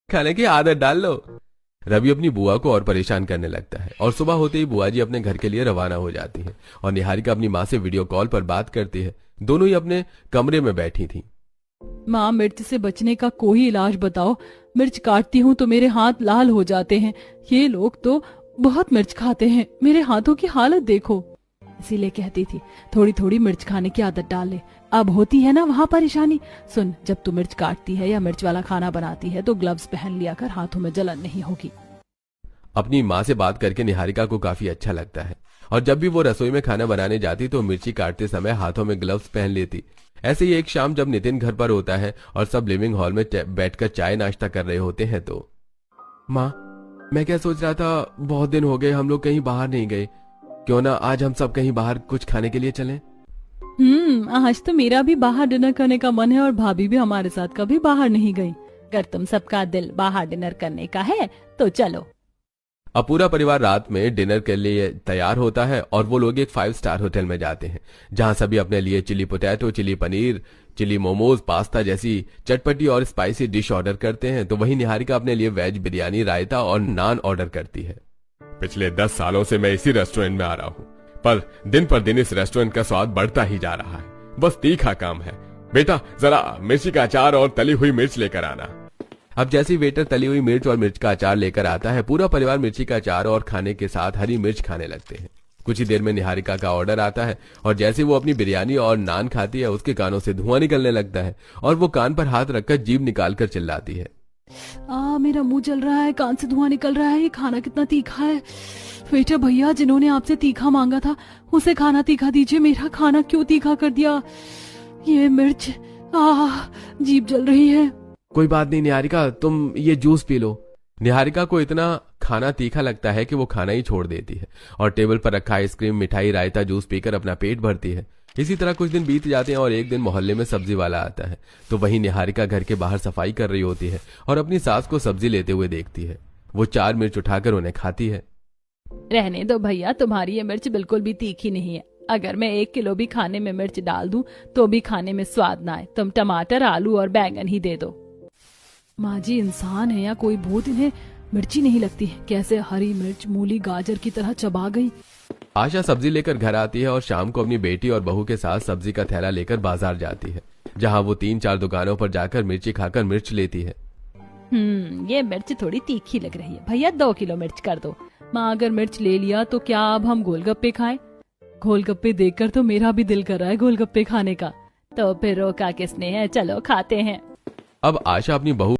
खाने की आदत डाल लो। रवि अपनी बुआ को और परेशान करने लगता है और सुबह होते ही बुआ जी अपने घर के लिए रवाना हो जाती हैं और निहारिका अपनी माँ से वीडियो कॉल पर बात करती है। दोनों ही अपने कमरे में बैठी थीं। माँ, मिर्च से बचने का कोई इलाज बताओ। मिर्च काटती हूँ तो मेरे हाथ लाल हो जाते हैं। ये लोग तो बहुत मिर्च खाते हैं, मेरे हाथों की हालत देखो। इसीलिए कहती थी थोड़ी थोड़ी मिर्च खाने की आदत डाल ले। अब होती है ना वहाँ परेशानी। सुन, जब तू मिर्च काटती है या मिर्च वाला खाना बनाती है तो ग्लव्स पहन लिया कर, हाथों में जलन नहीं होगी। अपनी माँ से बात करके निहारिका को काफी अच्छा लगता है और जब भी वो रसोई में खाना बनाने जाती तो मिर्ची काटते समय हाथों में ग्लव्स पहन लेती। ऐसे ही एक शाम जब नितिन घर पर होता है और सब लिविंग हॉल में बैठकर चाय नाश्ता कर रहे होते हैं तो माँ, मैं क्या सोच रहा था, बहुत दिन हो गए हम लोग कहीं बाहर नहीं गए। क्यों ना आज हम सब कहीं बाहर कुछ खाने के लिए चलें? आज तो मेरा भी बाहर डिनर करने का मन है और भाभी भी हमारे साथ कभी बाहर नहीं गई। अगर तुम सबका दिल बाहर डिनर करने का है तो चलो। अब पूरा परिवार रात में डिनर के लिए तैयार होता है और वो लोग एक 5 स्टार होटल में जाते हैं जहां सभी अपने लिए chilli potato, chilli paneer, chilli momos, pasta जैसी चटपटी और स्पाइसी डिश ऑर्डर करते हैं तो वहीं निहारिका अपने लिए वेज बिरयानी, रायता और नान ऑर्डर करती है। पिछले 10 सालों से मैं इसी रेस्टोरेंट में आ रहा हूँ, पर दिन इस रेस्टोरेंट का स्वाद बढ़ता ही जा रहा है। बस तीखा काम है। बेटा, जरा मिर्ची का अचार और तली हुई मिर्च लेकर आना। अब जैसे ही वेटर तली हुई मिर्च और मिर्च का अचार लेकर आता है, पूरा परिवार मिर्ची का अचार और खाने के साथ हरी मिर्च खाने लगते हैं। कुछ ही देर में निहारिका का ऑर्डर आता है और जैसे वो अपनी बिरयानी और नान खाती है उसके कानों से धुआं निकलने लगता है और वो कान पर हाथ रखकर जीभ निकालकर चिल्लाती है, मेरा मुंह जल रहा है, कान से धुआं निकल रहा है। ये खाना कितना तीखा है। वेटर भैया, जिन्होंने आपसे तीखा मांगा था उसे खाना तीखा दीजिए। मेरा खाना क्यों तीखा कर दिया? ये मिर्च, जीभ जल रही है। कोई बात नहीं निहारिका, तुम ये जूस पी लो। निहारिका को इतना खाना तीखा लगता है कि वो खाना ही छोड़ देती है और टेबल पर रखा आइसक्रीम, मिठाई, रायता, जूस पीकर अपना पेट भरती है। इसी तरह कुछ दिन बीत जाते हैं और एक दिन मोहल्ले में सब्जी वाला आता है तो वहीं निहारिका घर के बाहर सफाई कर रही होती है और अपनी सास को सब्जी लेते हुए देखती है। वो 4 मिर्च उठाकर उन्हें खाती है। रहने दो भैया, तुम्हारी ये मिर्च बिल्कुल भी तीखी नहीं है। अगर मैं 1 किलो भी खाने में मिर्च डाल दूं तो भी खाने में स्वाद ना आए। तुम टमाटर, आलू और बैंगन ही दे दो। माँ जी इंसान है या कोई भूत, इन्हें मिर्ची नहीं लगती। कैसे हरी मिर्च मूली गाजर की तरह चबा गई। आशा सब्जी लेकर घर आती है और शाम को अपनी बेटी और बहू के साथ सब्जी का थैला लेकर बाजार जाती है जहां वो 3-4 दुकानों पर जाकर मिर्ची खाकर मिर्च लेती है। ये मिर्च थोड़ी तीखी लग रही है भैया, 2 किलो मिर्च कर दो। माँ, अगर मिर्च ले लिया तो क्या अब हम गोलगप्पे खाएं? गोलगप्पे देखकर तो मेरा भी दिल कर रहा है गोलगप्पे खाने का। तो फिर रोका किसने है, चलो खाते हैं। अब आशा अपनी बहू